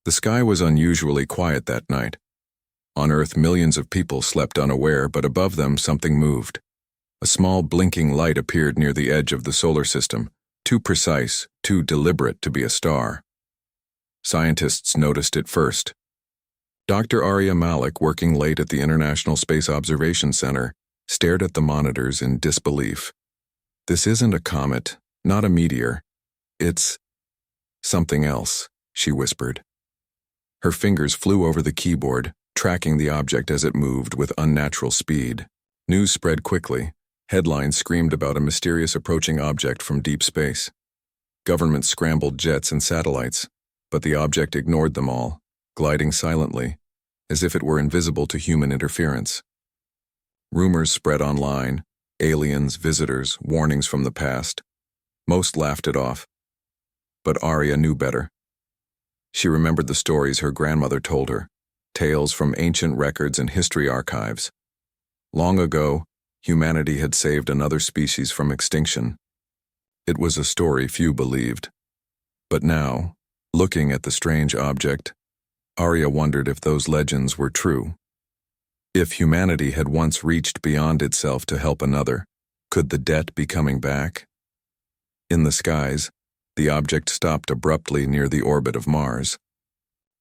The sky was unusually quiet that night. On Earth, millions of people slept unaware, but above them something moved. A small blinking light appeared near the edge of the solar system, too precise, too deliberate to be a star. Scientists noticed it first. Dr. Arya Malik, working late at the International Space Observation Center, stared at the monitors in disbelief. "This isn't a comet, not a meteor. It's something else," she whispered. Her fingers flew over the keyboard, tracking the object as it moved with unnatural speed. News spread quickly. Headlines screamed about a mysterious approaching object from deep space. Governments scrambled jets and satellites, but the object ignored them all, gliding silently, as if it were invisible to human interference. Rumors spread online: aliens, visitors, warnings from the past. Most laughed it off. But Arya knew better. She remembered the stories her grandmother told her, tales from ancient records and history archives. Long ago, humanity had saved another species from extinction. It was a story few believed. But now, looking at the strange object, Arya wondered if those legends were true. If humanity had once reached beyond itself to help another, could the debt be coming back? In the skies, the object stopped abruptly near the orbit of Mars.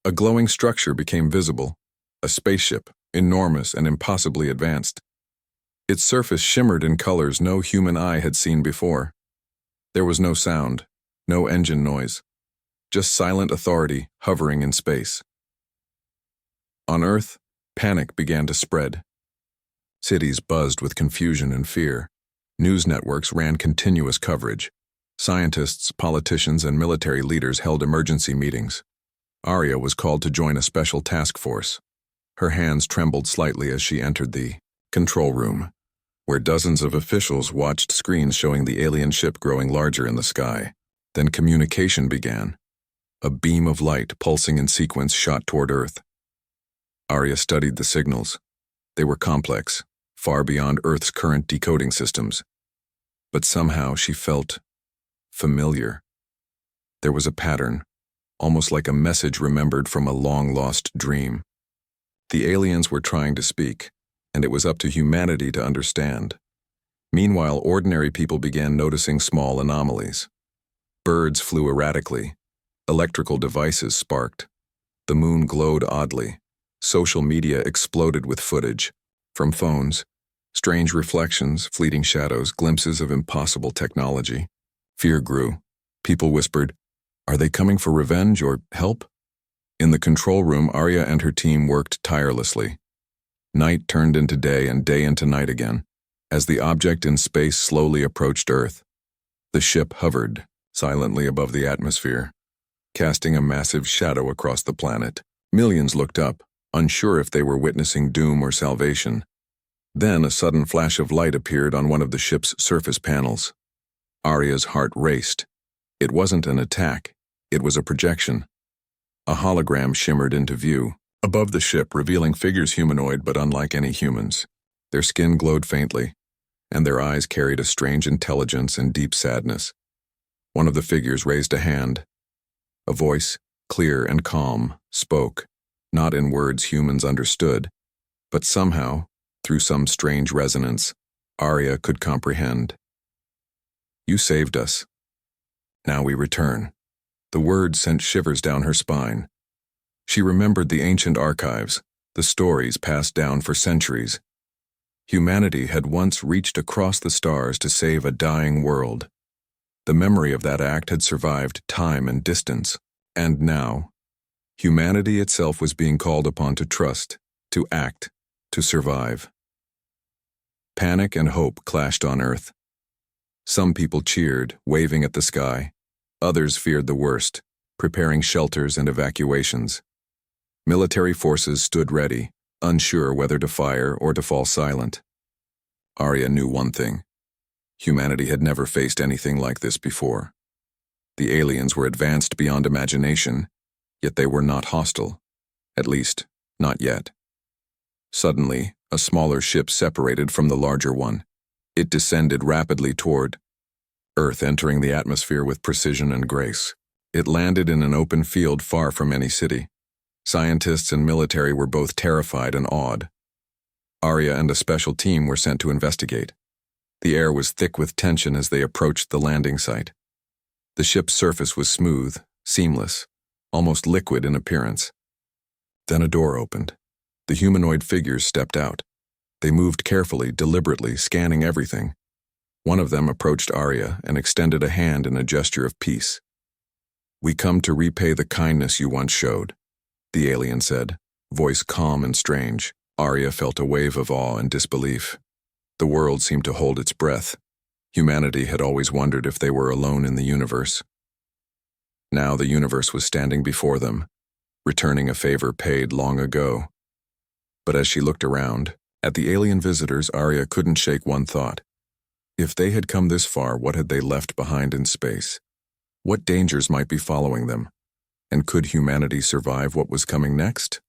A glowing structure became visible, a spaceship, enormous and impossibly advanced. Its surface shimmered in colors no human eye had seen before. There was no sound, no engine noise, just silent authority hovering in space. On Earth, panic began to spread. Cities buzzed with confusion and fear. News networks ran continuous coverage. Scientists, politicians, and military leaders held emergency meetings. Arya was called to join a special task force. Her hands trembled slightly as she entered the control room, where dozens of officials watched screens showing the alien ship growing larger in the sky. Then communication began. A beam of light pulsing in sequence shot toward Earth. Arya studied the signals. They were complex, far beyond Earth's current decoding systems. But somehow she felt familiar. There was a pattern, almost like a message remembered from a long-lost dream. The aliens were trying to speak, and it was up to humanity to understand. Meanwhile, ordinary people began noticing small anomalies. Birds flew erratically. Electrical devices sparked. The moon glowed oddly. Social media exploded with footage. From phones, strange reflections, fleeting shadows, glimpses of impossible technology. Fear grew. People whispered, "Are they coming for revenge or help?" In the control room, Arya and her team worked tirelessly. Night turned into day and day into night again, as the object in space slowly approached Earth. The ship hovered silently above the atmosphere, casting a massive shadow across the planet. Millions looked up, unsure if they were witnessing doom or salvation. Then a sudden flash of light appeared on one of the ship's surface panels. Arya's heart raced. It wasn't an attack, it was a projection. A hologram shimmered into view, above the ship, revealing figures humanoid but unlike any humans. Their skin glowed faintly, and their eyes carried a strange intelligence and deep sadness. One of the figures raised a hand. A voice, clear and calm, spoke, not in words humans understood, but somehow, through some strange resonance, Arya could comprehend. "You saved us. Now we return." The words sent shivers down her spine. She remembered the ancient archives, the stories passed down for centuries. Humanity had once reached across the stars to save a dying world. The memory of that act had survived time and distance, and now, humanity itself was being called upon to trust, to act, to survive. Panic and hope clashed on Earth. Some people cheered, waving at the sky. Others feared the worst, preparing shelters and evacuations. Military forces stood ready, unsure whether to fire or to fall silent. Arya knew one thing. Humanity had never faced anything like this before. The aliens were advanced beyond imagination, yet they were not hostile. At least, not yet. Suddenly, a smaller ship separated from the larger one. It descended rapidly toward Earth, entering the atmosphere with precision and grace. It landed in an open field far from any city. Scientists and military were both terrified and awed. Arya and a special team were sent to investigate. The air was thick with tension as they approached the landing site. The ship's surface was smooth, seamless, almost liquid in appearance. Then a door opened. The humanoid figures stepped out. They moved carefully, deliberately, scanning everything. One of them approached Arya and extended a hand in a gesture of peace. "We come to repay the kindness you once showed," the alien said, voice calm and strange. Arya felt a wave of awe and disbelief. The world seemed to hold its breath. Humanity had always wondered if they were alone in the universe. Now the universe was standing before them, returning a favor paid long ago. But as she looked around, at the alien visitors, Arya couldn't shake one thought. If they had come this far, what had they left behind in space? What dangers might be following them? And could humanity survive what was coming next?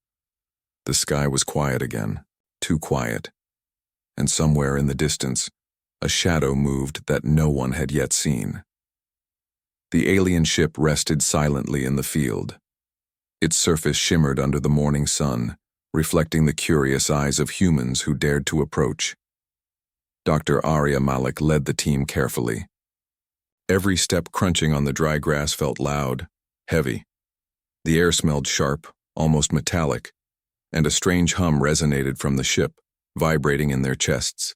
The sky was quiet again, too quiet. And somewhere in the distance, a shadow moved that no one had yet seen. The alien ship rested silently in the field. Its surface shimmered under the morning sun, reflecting the curious eyes of humans who dared to approach. Dr. Arya Malik led the team carefully. Every step crunching on the dry grass felt loud, heavy. The air smelled sharp, almost metallic, and a strange hum resonated from the ship, vibrating in their chests.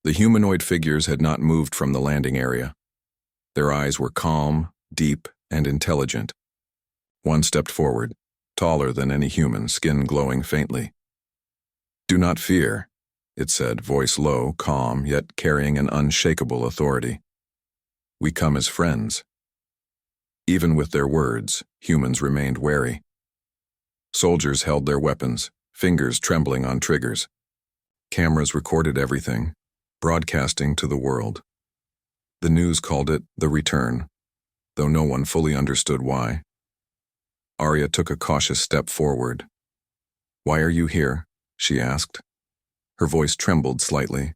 The humanoid figures had not moved from the landing area. Their eyes were calm, deep, and intelligent. One stepped forward, taller than any human, skin glowing faintly. "Do not fear," it said, voice low, calm, yet carrying an unshakable authority. "We come as friends." Even with their words, humans remained wary. Soldiers held their weapons, fingers trembling on triggers. Cameras recorded everything, broadcasting to the world. The news called it the return, though no one fully understood why. Arya took a cautious step forward. "Why are you here?" she asked. Her voice trembled slightly.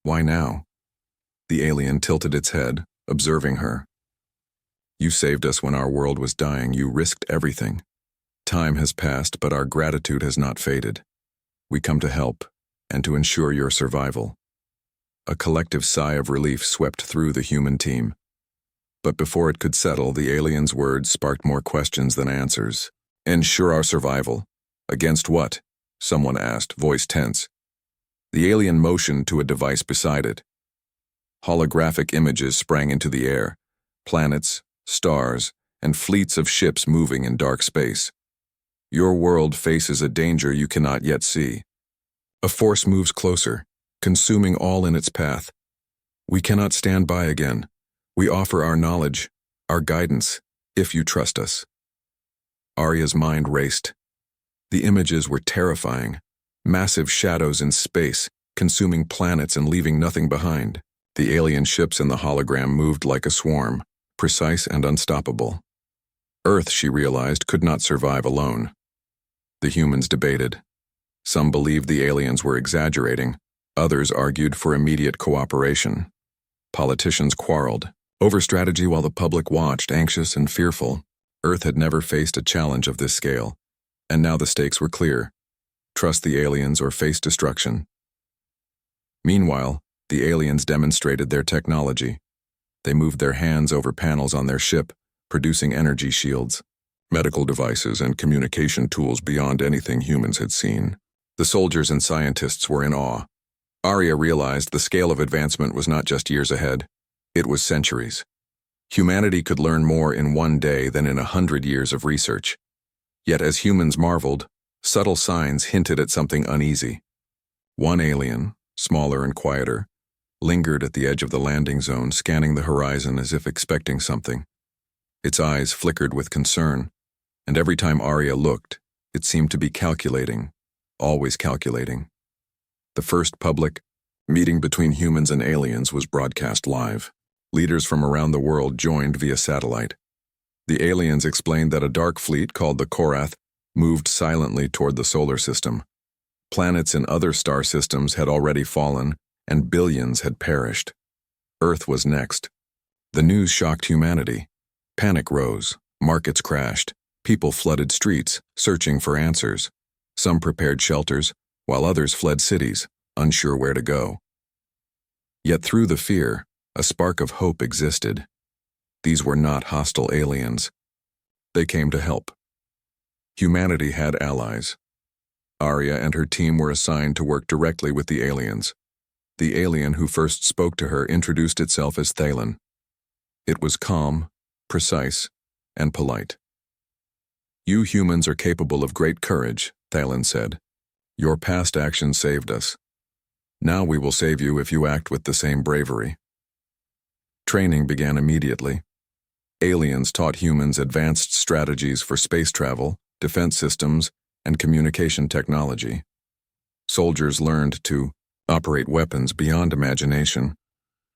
"Why now?" The alien tilted its head, observing her. "You saved us when our world was dying. You risked everything. Time has passed, but our gratitude has not faded. We come to help, and to ensure your survival." A collective sigh of relief swept through the human team. But before it could settle, the alien's words sparked more questions than answers. "Ensure our survival? Against what?" someone asked, voice tense. The alien motioned to a device beside it. Holographic images sprang into the air, planets, stars, and fleets of ships moving in dark space. "Your world faces a danger you cannot yet see. A force moves closer, consuming all in its path. We cannot stand by again. We offer our knowledge, our guidance, if you trust us." Arya's mind raced. The images were terrifying. Massive shadows in space, consuming planets and leaving nothing behind. The alien ships in the hologram moved like a swarm, precise and unstoppable. Earth, she realized, could not survive alone. The humans debated. Some believed the aliens were exaggerating. Others argued for immediate cooperation. Politicians quarreled over strategy while the public watched, anxious and fearful. Earth had never faced a challenge of this scale, and now the stakes were clear. Trust the aliens or face destruction. Meanwhile, the aliens demonstrated their technology. They moved their hands over panels on their ship, producing energy shields, medical devices, and communication tools beyond anything humans had seen. The soldiers and scientists were in awe. Arya realized the scale of advancement was not just years ahead, it was centuries. Humanity could learn more in one day than in 100 years of research. Yet as humans marveled, subtle signs hinted at something uneasy. One alien, smaller and quieter, lingered at the edge of the landing zone, scanning the horizon as if expecting something. Its eyes flickered with concern, and every time Arya looked, it seemed to be calculating, always calculating. The first public meeting between humans and aliens was broadcast live. Leaders from around the world joined via satellite. The aliens explained that a dark fleet called the Korath moved silently toward the solar system. Planets in other star systems had already fallen, and billions had perished. Earth was next. The news shocked humanity. Panic rose, markets crashed, People flooded streets, searching for answers. Some prepared shelters, while others fled cities, unsure where to go. Yet through the fear, a spark of hope existed. These were not hostile aliens. They came to help. Humanity had allies. Arya and her team were assigned to work directly with the aliens. The alien who first spoke to her introduced itself as Thalen. It was calm, precise, and polite. "You humans are capable of great courage," Thalen said. "Your past actions saved us. Now we will save you if you act with the same bravery." Training began immediately. Aliens taught humans advanced strategies for space travel, defense systems, and communication technology. Soldiers learned to operate weapons beyond imagination,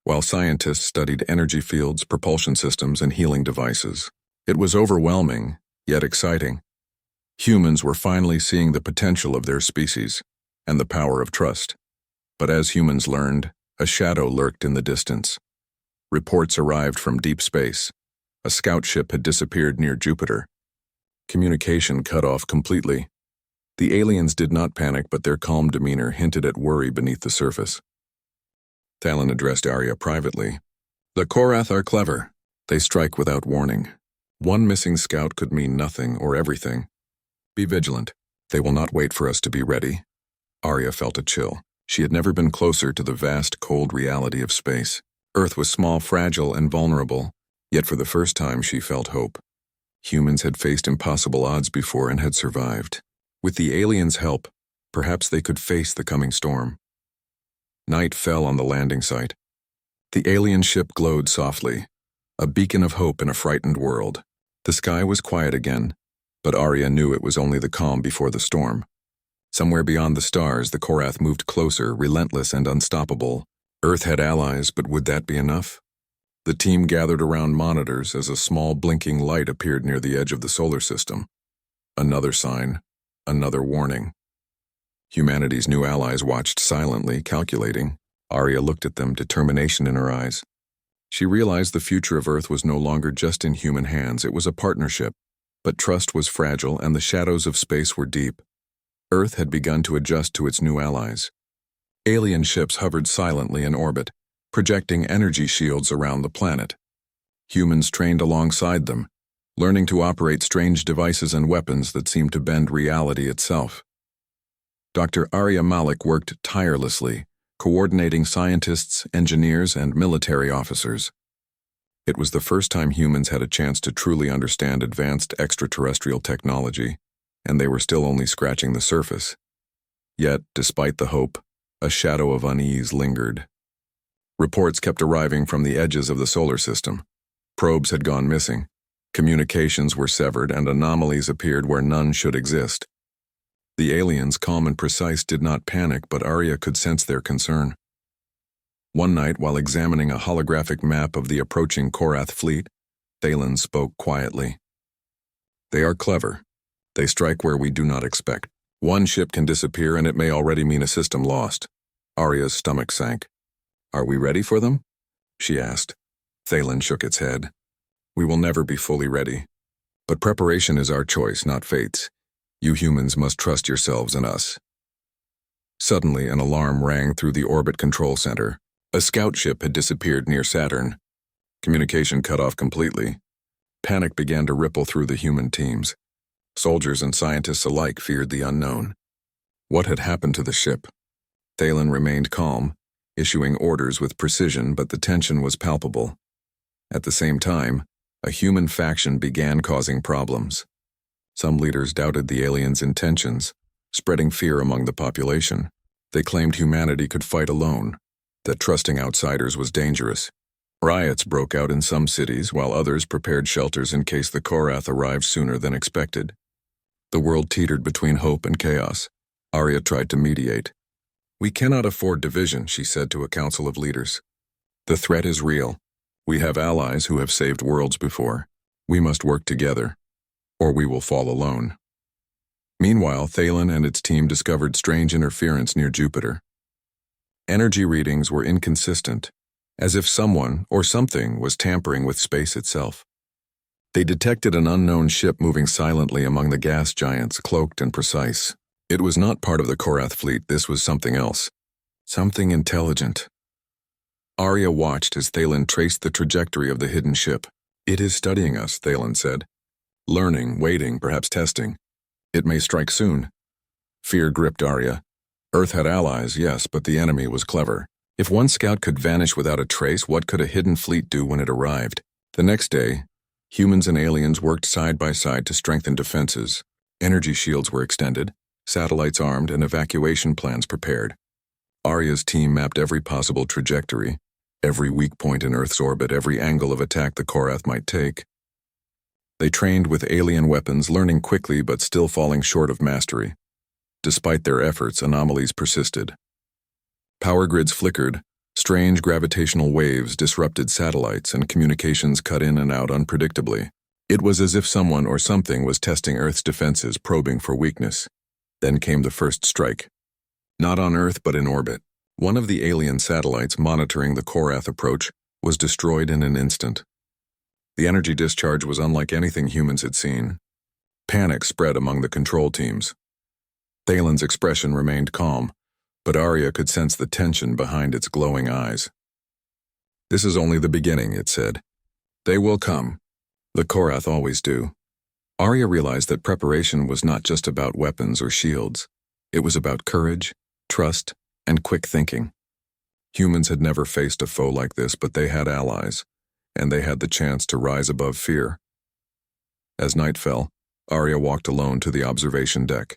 while scientists studied energy fields, propulsion systems, and healing devices. It was overwhelming, yet exciting. Humans were finally seeing the potential of their species and the power of trust. But as humans learned, a shadow lurked in the distance. Reports arrived from deep space. A scout ship had disappeared near Jupiter. Communication cut off completely. The aliens did not panic, but their calm demeanor hinted at worry beneath the surface. Thalen addressed Arya privately. "The Korath are clever. They strike without warning. One missing scout could mean nothing or everything. Be vigilant. They will not wait for us to be ready." Arya felt a chill. She had never been closer to the vast, cold reality of space. Earth was small, fragile, and vulnerable, yet for the first time she felt hope. Humans had faced impossible odds before and had survived. With the aliens' help, perhaps they could face the coming storm. Night fell on the landing site. The alien ship glowed softly, a beacon of hope in a frightened world. The sky was quiet again, but Arya knew it was only the calm before the storm. Somewhere beyond the stars, the Korath moved closer, relentless and unstoppable. Earth had allies, but would that be enough? The team gathered around monitors as a small blinking light appeared near the edge of the solar system. Another sign, another warning. Humanity's new allies watched silently, calculating. Arya looked at them, determination in her eyes. She realized the future of Earth was no longer just in human hands, it was a partnership. But trust was fragile and the shadows of space were deep. Earth had begun to adjust to its new allies. Alien ships hovered silently in orbit, projecting energy shields around the planet. Humans trained alongside them, learning to operate strange devices and weapons that seemed to bend reality itself. Dr. Arya Malik worked tirelessly, coordinating scientists, engineers, and military officers. It was the first time humans had a chance to truly understand advanced extraterrestrial technology, and they were still only scratching the surface. Yet, despite the hope, a shadow of unease lingered. Reports kept arriving from the edges of the solar system. Probes had gone missing, communications were severed, and anomalies appeared where none should exist. The aliens, calm and precise, did not panic, but Arya could sense their concern. One night, while examining a holographic map of the approaching Korath fleet, Thalen spoke quietly. "They are clever. They strike where we do not expect. One ship can disappear and it may already mean a system lost." Arya's stomach sank. "Are we ready for them?" she asked. Thalen shook its head. "We will never be fully ready. But preparation is our choice, not fate's. You humans must trust yourselves and us." Suddenly, an alarm rang through the orbit control center. A scout ship had disappeared near Saturn. Communication cut off completely. Panic began to ripple through the human teams. Soldiers and scientists alike feared the unknown. What had happened to the ship? Thalen remained calm, issuing orders with precision, but the tension was palpable. At the same time, a human faction began causing problems. Some leaders doubted the aliens' intentions, spreading fear among the population. They claimed humanity could fight alone, that trusting outsiders was dangerous. Riots broke out in some cities, while others prepared shelters in case the Korath arrived sooner than expected. The world teetered between hope and chaos. Arya tried to mediate. "We cannot afford division," she said to a council of leaders. "The threat is real. We have allies who have saved worlds before. We must work together, or we will fall alone." Meanwhile, Thalen and its team discovered strange interference near Jupiter. Energy readings were inconsistent, as if someone or something was tampering with space itself. They detected an unknown ship moving silently among the gas giants, cloaked and precise. It was not part of the Korath fleet, this was something else. Something intelligent. Arya watched as Thalen traced the trajectory of the hidden ship. "It is studying us," Thalen said. "Learning, waiting, perhaps testing. It may strike soon." Fear gripped Arya. Earth had allies, yes, but the enemy was clever. If one scout could vanish without a trace, what could a hidden fleet do when it arrived? The next day, humans and aliens worked side by side to strengthen defenses. Energy shields were extended, satellites armed, and evacuation plans prepared. Arya's team mapped every possible trajectory, every weak point in Earth's orbit, every angle of attack the Korath might take. They trained with alien weapons, learning quickly but still falling short of mastery. Despite their efforts, anomalies persisted. Power grids flickered, strange gravitational waves disrupted satellites, and communications cut in and out unpredictably. It was as if someone or something was testing Earth's defenses, probing for weakness. Then came the first strike. Not on Earth, but in orbit. One of the alien satellites monitoring the Korath approach was destroyed in an instant. The energy discharge was unlike anything humans had seen. Panic spread among the control teams. Thalen's expression remained calm, but Arya could sense the tension behind its glowing eyes. "This is only the beginning," it said. "They will come. The Korath always do." Arya realized that preparation was not just about weapons or shields. It was about courage, trust, and quick thinking. Humans had never faced a foe like this, but they had allies, and they had the chance to rise above fear. As night fell, Arya walked alone to the observation deck.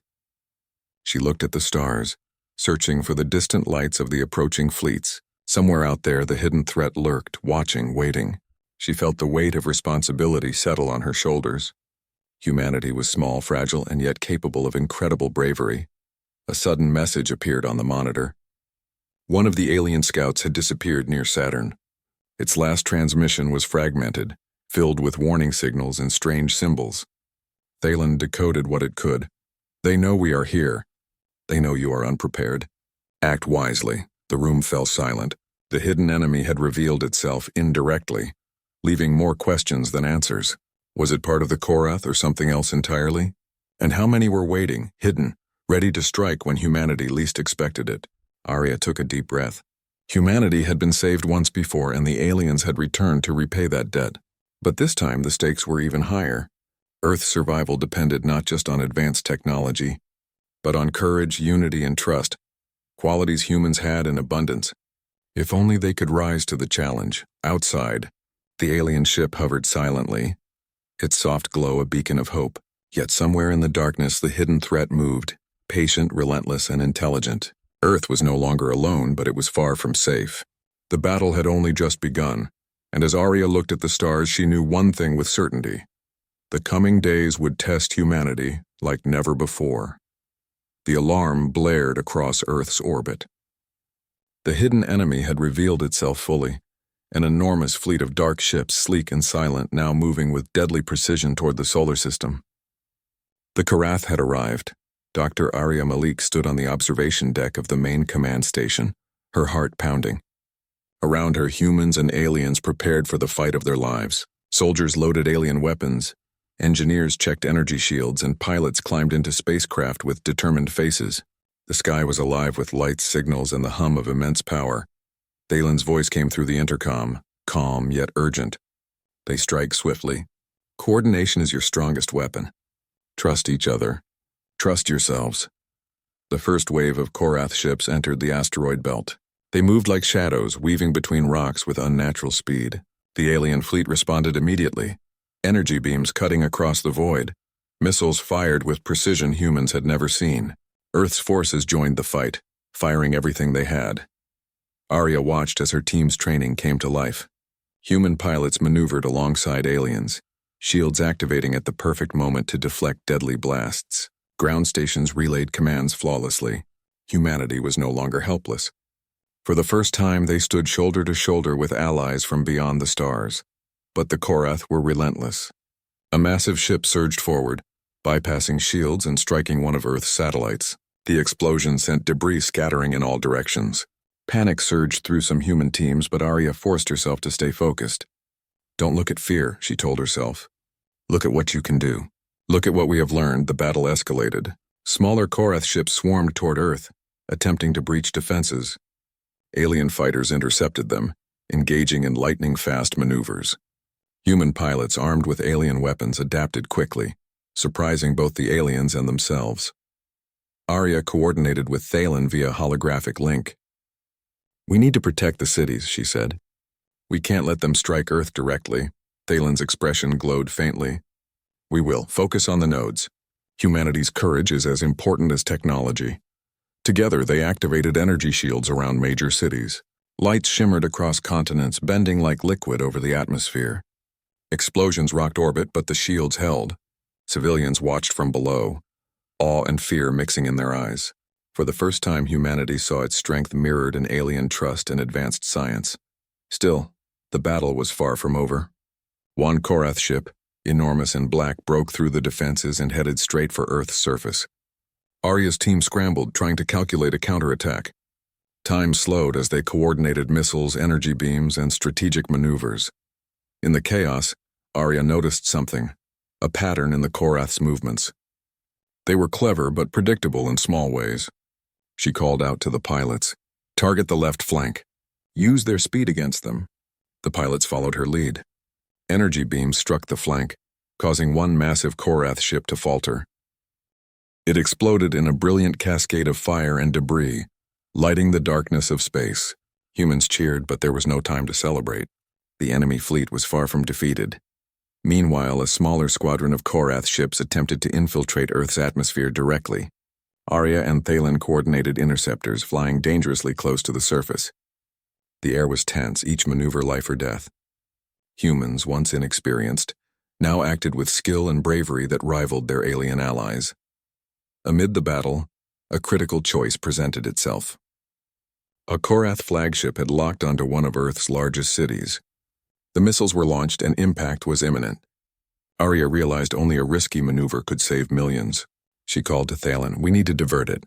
She looked at the stars, searching for the distant lights of the approaching fleets. Somewhere out there, the hidden threat lurked, watching, waiting. She felt the weight of responsibility settle on her shoulders. Humanity was small, fragile, and yet capable of incredible bravery. A sudden message appeared on the monitor. One of the alien scouts had disappeared near Saturn. Its last transmission was fragmented, filled with warning signals and strange symbols. Thalen decoded what it could. "They know we are here. They know you are unprepared. Act wisely." The room fell silent. The hidden enemy had revealed itself indirectly, leaving more questions than answers. Was it part of the Korath or something else entirely? And how many were waiting, hidden, ready to strike when humanity least expected it? Arya took a deep breath. Humanity had been saved once before, and the aliens had returned to repay that debt. But this time the stakes were even higher. Earth's survival depended not just on advanced technology, but on courage, unity, and trust, qualities humans had in abundance. If only they could rise to the challenge. Outside, the alien ship hovered silently, its soft glow a beacon of hope. Yet somewhere in the darkness the hidden threat moved, patient, relentless, and intelligent. Earth was no longer alone, but it was far from safe. The battle had only just begun, and as Arya looked at the stars, she knew one thing with certainty. The coming days would test humanity like never before. The alarm blared across Earth's orbit. The hidden enemy had revealed itself fully, an enormous fleet of dark ships, sleek and silent, now moving with deadly precision toward the solar system. The Korath had arrived. Dr. Arya Malik stood on the observation deck of the main command station, her heart pounding. Around her, humans and aliens prepared for the fight of their lives. Soldiers loaded alien weapons, engineers checked energy shields, and pilots climbed into spacecraft with determined faces. The sky was alive with lights, signals, and the hum of immense power. Thalen's voice came through the intercom, calm yet urgent. "They strike swiftly. Coordination is your strongest weapon. Trust each other. Trust yourselves." The first wave of Korath ships entered the asteroid belt. They moved like shadows, weaving between rocks with unnatural speed. The alien fleet responded immediately, energy beams cutting across the void, missiles fired with precision humans had never seen. Earth's forces joined the fight, firing everything they had. Arya watched as her team's training came to life. Human pilots maneuvered alongside aliens, shields activating at the perfect moment to deflect deadly blasts. Ground stations relayed commands flawlessly. Humanity was no longer helpless. For the first time, they stood shoulder to shoulder with allies from beyond the stars. But the Korath were relentless. A massive ship surged forward, bypassing shields and striking one of Earth's satellites. The explosion sent debris scattering in all directions. Panic surged through some human teams, but Arya forced herself to stay focused. "Don't look at fear," she told herself. Look at what you can do. Look at what we have learned. The battle escalated. Smaller Korath ships swarmed toward Earth, attempting to breach defenses. Alien fighters intercepted them, engaging in lightning-fast maneuvers. Human pilots armed with alien weapons adapted quickly, surprising both the aliens and themselves. Arya coordinated with Thalen via holographic link. "We need to protect the cities," she said. "We can't let them strike Earth directly." Thalen's expression glowed faintly. "We will. Focus on the nodes. Humanity's courage is as important as technology." Together, they activated energy shields around major cities. Lights shimmered across continents, bending like liquid over the atmosphere. Explosions rocked orbit, but the shields held. Civilians watched from below, awe and fear mixing in their eyes. For the first time, humanity saw its strength mirrored in alien trust and advanced science. Still, the battle was far from over. One Korath ship, enormous and black, broke through the defenses and headed straight for Earth's surface. Arya's team scrambled, trying to calculate a counterattack. Time slowed as they coordinated missiles, energy beams, and strategic maneuvers. In the chaos, Arya noticed something, a pattern in the Korath's movements. They were clever but predictable in small ways. She called out to the pilots, "Target the left flank. Use their speed against them." The pilots followed her lead. Energy beams struck the flank, causing one massive Korath ship to falter. It exploded in a brilliant cascade of fire and debris, lighting the darkness of space. Humans cheered, but there was no time to celebrate. The enemy fleet was far from defeated. Meanwhile, a smaller squadron of Korath ships attempted to infiltrate Earth's atmosphere directly. Arya and Thalen coordinated interceptors, flying dangerously close to the surface. The air was tense, each maneuver life or death. Humans, once inexperienced, now acted with skill and bravery that rivaled their alien allies. Amid the battle, a critical choice presented itself. A Korath flagship had locked onto one of Earth's largest cities. The missiles were launched and impact was imminent. Arya realized only a risky maneuver could save millions. She called to Thalen, "We need to divert it."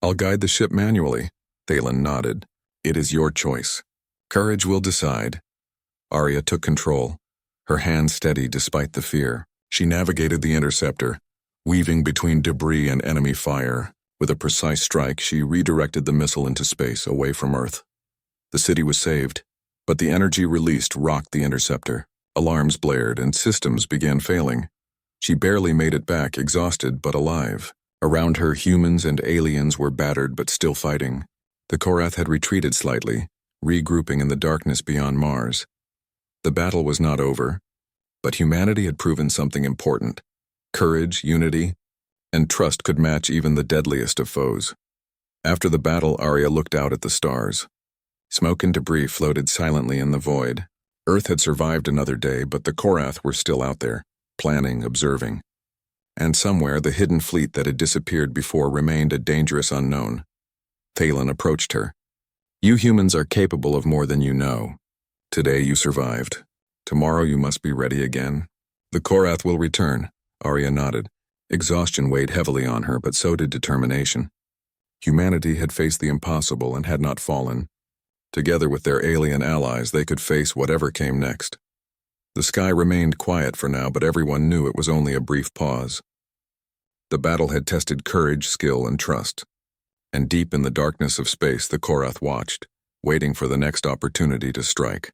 "I'll guide the ship manually." Thalen nodded. "It is your choice. Courage will decide." Arya took control, her hands steady despite the fear. She navigated the interceptor, weaving between debris and enemy fire. With a precise strike, she redirected the missile into space, away from Earth. The city was saved, but the energy released rocked the interceptor. Alarms blared and systems began failing. She barely made it back, exhausted but alive. Around her, humans and aliens were battered but still fighting. The Korath had retreated slightly, regrouping in the darkness beyond Mars. The battle was not over, but humanity had proven something important. Courage, unity, and trust could match even the deadliest of foes. After the battle, Arya looked out at the stars. Smoke and debris floated silently in the void. Earth had survived another day, but the Korath were still out there, planning, observing. And somewhere, the hidden fleet that had disappeared before remained a dangerous unknown. Thalen approached her. "You humans are capable of more than you know. Today you survived. Tomorrow you must be ready again. The Korath will return." Arya nodded. Exhaustion weighed heavily on her, but so did determination. Humanity had faced the impossible and had not fallen. Together with their alien allies, they could face whatever came next. The sky remained quiet for now, but everyone knew it was only a brief pause. The battle had tested courage, skill, and trust. And deep in the darkness of space, the Korath watched, waiting for the next opportunity to strike.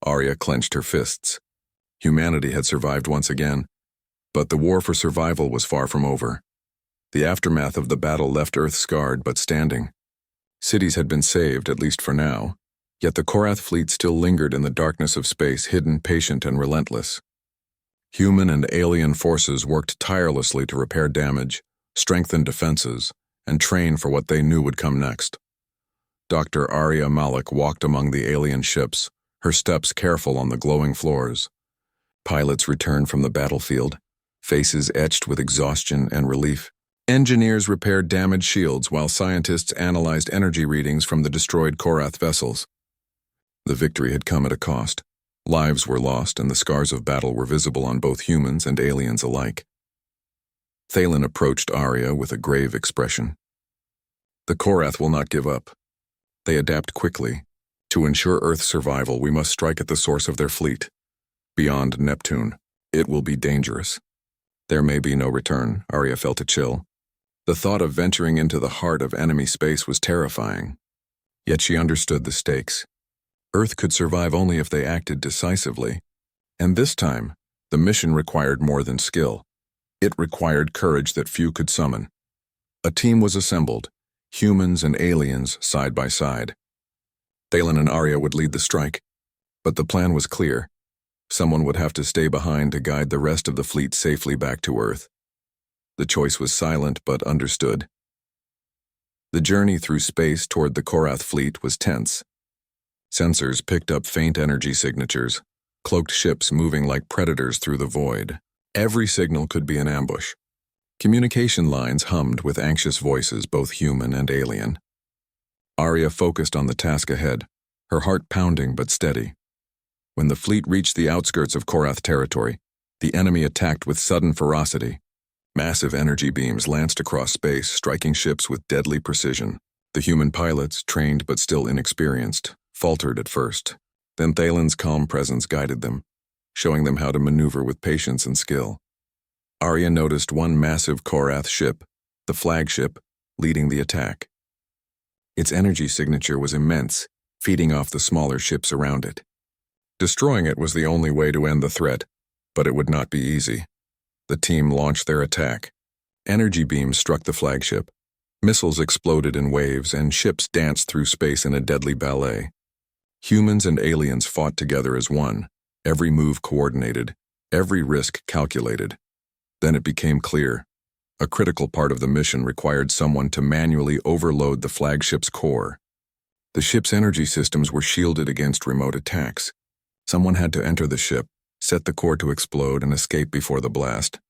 Arya clenched her fists. Humanity had survived once again, but the war for survival was far from over. The aftermath of the battle left Earth scarred but standing. Cities had been saved, at least for now, yet the Korath fleet still lingered in the darkness of space, hidden, patient, and relentless. Human and alien forces worked tirelessly to repair damage, strengthen defenses, and train for what they knew would come next. Dr. Arya Malik walked among the alien ships, her steps careful on the glowing floors. Pilots returned from the battlefield, faces etched with exhaustion and relief. Engineers repaired damaged shields while scientists analyzed energy readings from the destroyed Korath vessels. The victory had come at a cost. Lives were lost and the scars of battle were visible on both humans and aliens alike. Thalen approached Arya with a grave expression. "The Korath will not give up. They adapt quickly. To ensure Earth's survival, we must strike at the source of their fleet, beyond Neptune." It will be dangerous. There may be no return, Arya felt a chill. The thought of venturing into the heart of enemy space was terrifying. Yet she understood the stakes. Earth could survive only if they acted decisively. And this time, the mission required more than skill. It required courage that few could summon. A team was assembled, humans and aliens side by side. Thalen and Arya would lead the strike. But the plan was clear. Someone would have to stay behind to guide the rest of the fleet safely back to Earth. The choice was silent but understood. The journey through space toward the Korath fleet was tense. Sensors picked up faint energy signatures, cloaked ships moving like predators through the void. Every signal could be an ambush. Communication lines hummed with anxious voices, both human and alien. Arya focused on the task ahead, her heart pounding but steady. When the fleet reached the outskirts of Korath territory, the enemy attacked with sudden ferocity. Massive energy beams lanced across space, striking ships with deadly precision. The human pilots, trained but still inexperienced, faltered at first. Then Thalen's calm presence guided them, showing them how to maneuver with patience and skill. Arya noticed one massive Korath ship, the flagship, leading the attack. Its energy signature was immense, feeding off the smaller ships around it. Destroying it was the only way to end the threat, but it would not be easy. The team launched their attack. Energy beams struck the flagship. Missiles exploded in waves, and ships danced through space in a deadly ballet. Humans and aliens fought together as one, every move coordinated, every risk calculated. Then it became clear. A critical part of the mission required someone to manually overload the flagship's core. The ship's energy systems were shielded against remote attacks. Someone had to enter the ship, set the core to explode, and escape before the blast.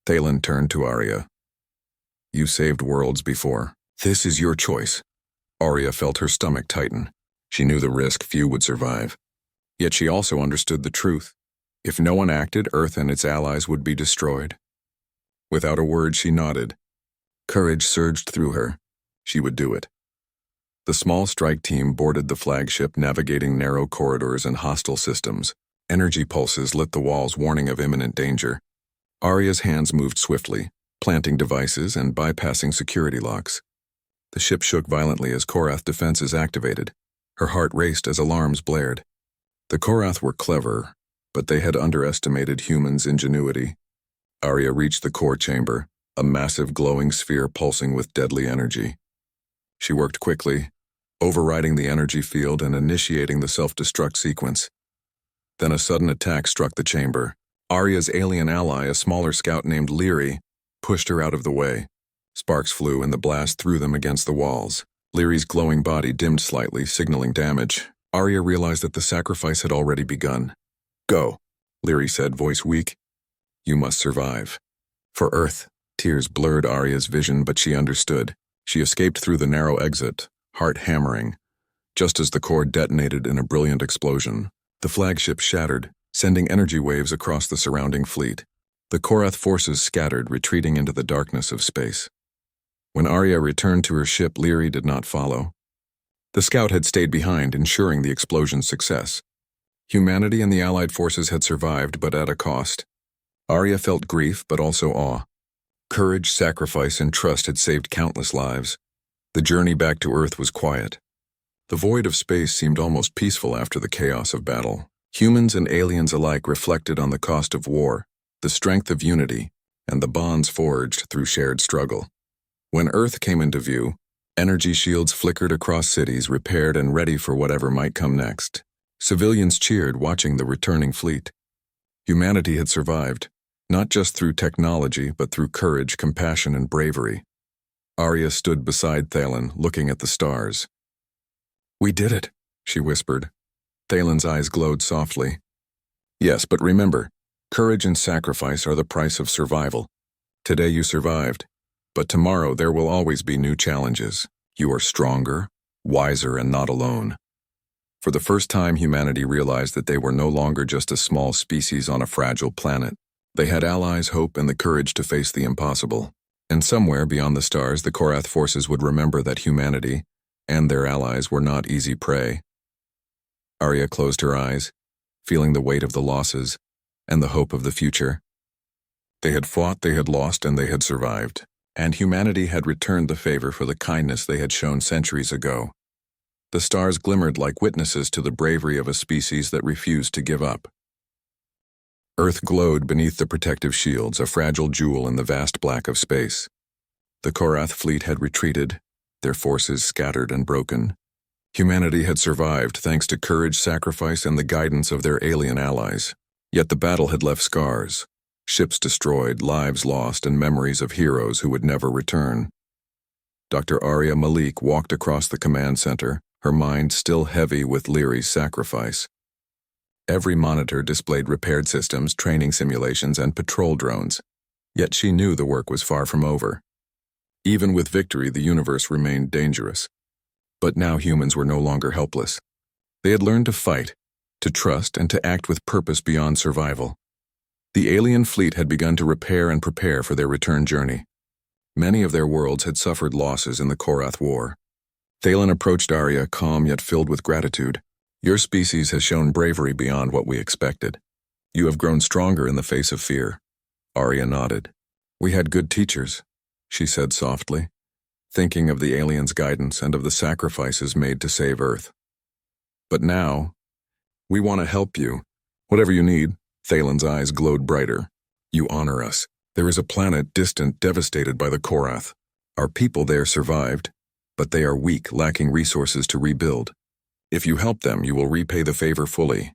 Thalen turned to Arya. You saved worlds before. This is your choice. Arya felt her stomach tighten. She knew the risk few would survive. Yet she also understood the truth. If no one acted, Earth and its allies would be destroyed. Without a word, she nodded. Courage surged through her. She would do it. The small strike team boarded the flagship, navigating narrow corridors and hostile systems. Energy pulses lit the walls, warning of imminent danger. Arya's hands moved swiftly, planting devices and bypassing security locks. The ship shook violently as Korath defenses activated. Her heart raced as alarms blared. The Korath were clever, but they had underestimated humans' ingenuity. Arya reached the core chamber, a massive glowing sphere pulsing with deadly energy. She worked quickly, overriding the energy field and initiating the self-destruct sequence. Then a sudden attack struck the chamber. Arya's alien ally, a smaller scout named Leary, pushed her out of the way. Sparks flew and the blast threw them against the walls. Leary's glowing body dimmed slightly, signaling damage. Arya realized that the sacrifice had already begun. Go, Leary said, voice weak. You must survive. For Earth, tears blurred Arya's vision, but she understood. She escaped through the narrow exit, heart hammering, just as the core detonated in a brilliant explosion. The flagship shattered, sending energy waves across the surrounding fleet. The Korath forces scattered, retreating into the darkness of space. When Arya returned to her ship, Leary did not follow. The scout had stayed behind, ensuring the explosion's success. Humanity and the Allied forces had survived, but at a cost. Arya felt grief, but also awe. Courage, sacrifice, and trust had saved countless lives. The journey back to Earth was quiet. The void of space seemed almost peaceful after the chaos of battle. Humans and aliens alike reflected on the cost of war, the strength of unity, and the bonds forged through shared struggle. When Earth came into view, energy shields flickered across cities, repaired and ready for whatever might come next. Civilians cheered, watching the returning fleet. Humanity had survived, not just through technology, but through courage, compassion, and bravery. Arya stood beside Thalen, looking at the stars. We did it, she whispered. Thalen's eyes glowed softly. Yes, but remember, courage and sacrifice are the price of survival. Today you survived, but tomorrow there will always be new challenges. You are stronger, wiser, and not alone. For the first time, humanity realized that they were no longer just a small species on a fragile planet. They had allies, hope, and the courage to face the impossible. And somewhere beyond the stars, the Korath forces would remember that humanity and their allies were not easy prey. Arya closed her eyes, feeling the weight of the losses, and the hope of the future. They had fought, they had lost, and they had survived, and humanity had returned the favor for the kindness they had shown centuries ago. The stars glimmered like witnesses to the bravery of a species that refused to give up. Earth glowed beneath the protective shields, a fragile jewel in the vast black of space. The Korath fleet had retreated, their forces scattered and broken. Humanity had survived thanks to courage, sacrifice, and the guidance of their alien allies. Yet the battle had left scars. Ships destroyed, lives lost, and memories of heroes who would never return. Dr. Arya Malik walked across the command center, her mind still heavy with Leary's sacrifice. Every monitor displayed repaired systems, training simulations, and patrol drones. Yet she knew the work was far from over. Even with victory, the universe remained dangerous. But now humans were no longer helpless. They had learned to fight, to trust, and to act with purpose beyond survival. The alien fleet had begun to repair and prepare for their return journey. Many of their worlds had suffered losses in the Korath War. Thalen approached Arya, calm yet filled with gratitude. Your species has shown bravery beyond what we expected. You have grown stronger in the face of fear. Arya nodded. We had good teachers, she said softly, thinking of the aliens' guidance and of the sacrifices made to save Earth. But now, we want to help you. Whatever you need. Thalen's eyes glowed brighter. You honor us. There is a planet distant, devastated by the Korath. Our people there survived, but they are weak, lacking resources to rebuild. If you help them, you will repay the favor fully.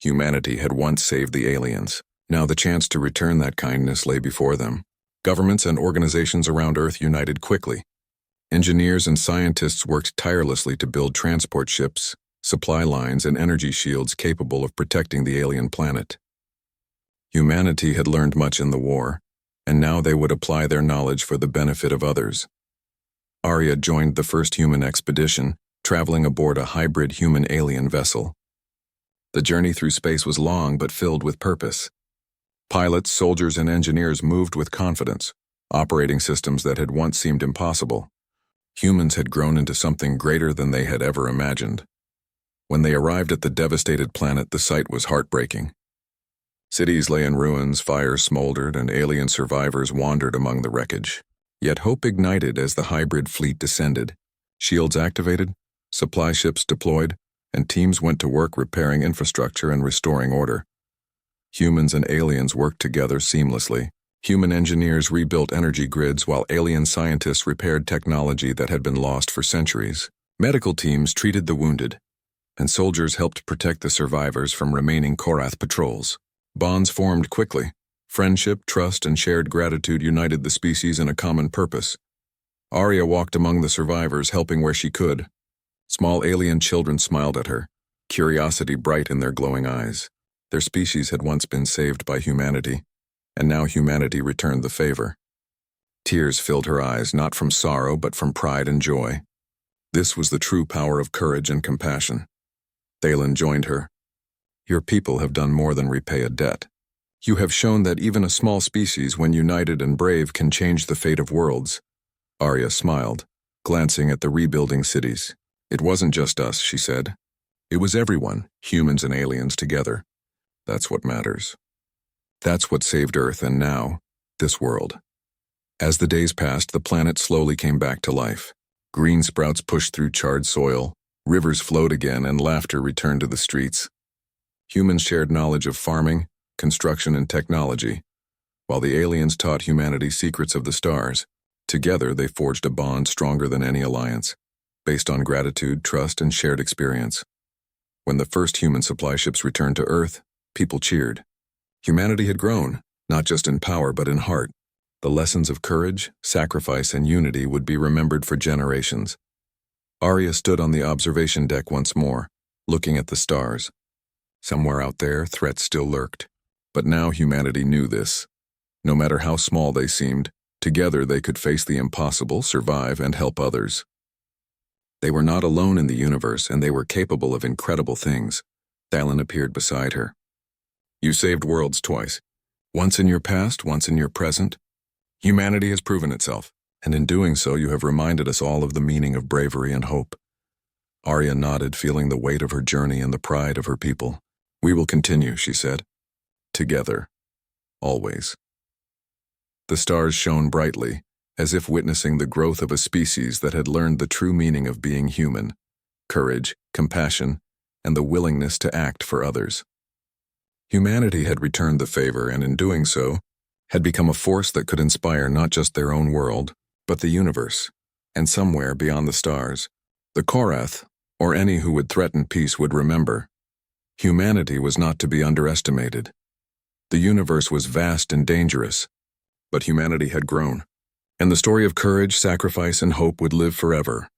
Humanity had once saved the aliens. Now the chance to return that kindness lay before them. Governments and organizations around Earth united quickly. Engineers and scientists worked tirelessly to build transport ships, supply lines, and energy shields capable of protecting the alien planet. Humanity had learned much in the war, and now they would apply their knowledge for the benefit of others. Arya joined the first human expedition, traveling aboard a hybrid human-alien vessel. The journey through space was long but filled with purpose. Pilots, soldiers, and engineers moved with confidence, operating systems that had once seemed impossible. Humans had grown into something greater than they had ever imagined. When they arrived at the devastated planet, the sight was heartbreaking. Cities lay in ruins, fires smoldered, and alien survivors wandered among the wreckage. Yet hope ignited as the hybrid fleet descended. Shields activated, supply ships deployed, and teams went to work repairing infrastructure and restoring order. Humans and aliens worked together seamlessly. Human engineers rebuilt energy grids while alien scientists repaired technology that had been lost for centuries. Medical teams treated the wounded, and soldiers helped protect the survivors from remaining Korath patrols. Bonds formed quickly. Friendship, trust, and shared gratitude united the species in a common purpose. Arya walked among the survivors, helping where she could. Small alien children smiled at her, curiosity bright in their glowing eyes. Their species had once been saved by humanity, and now humanity returned the favor. Tears filled her eyes, not from sorrow but from pride and joy. This was the true power of courage and compassion. Thalen joined her. Your people have done more than repay a debt. You have shown that even a small species, when united and brave, can change the fate of worlds. Arya smiled, glancing at the rebuilding cities. It wasn't just us, she said. It was everyone, humans and aliens together. That's what matters. That's what saved Earth and now, this world. As the days passed, the planet slowly came back to life. Green sprouts pushed through charred soil, rivers flowed again, and laughter returned to the streets. Humans shared knowledge of farming, construction, and technology, while the aliens taught humanity secrets of the stars. Together, they forged a bond stronger than any alliance, based on gratitude, trust, and shared experience. When the first human supply ships returned to Earth, people cheered. Humanity had grown, not just in power but in heart. The lessons of courage, sacrifice, and unity would be remembered for generations. Arya stood on the observation deck once more, looking at the stars. Somewhere out there, threats still lurked. But now humanity knew this. No matter how small they seemed, together they could face the impossible, survive, and help others. They were not alone in the universe, and they were capable of incredible things. Thalen appeared beside her. You saved worlds twice. Once in your past, once in your present. Humanity has proven itself, and in doing so you have reminded us all of the meaning of bravery and hope. Arya nodded, feeling the weight of her journey and the pride of her people. We will continue, she said. together, always. The stars shone brightly, as if witnessing the growth of a species that had learned the true meaning of being human: courage, compassion, and the willingness to act for others. Humanity had returned the favor, and in doing so, had become a force that could inspire not just their own world, but the universe. And somewhere beyond the stars, the Korath, or any who would threaten peace, would remember: humanity was not to be underestimated. The universe was vast and dangerous, but humanity had grown, and the story of courage, sacrifice, and hope would live forever.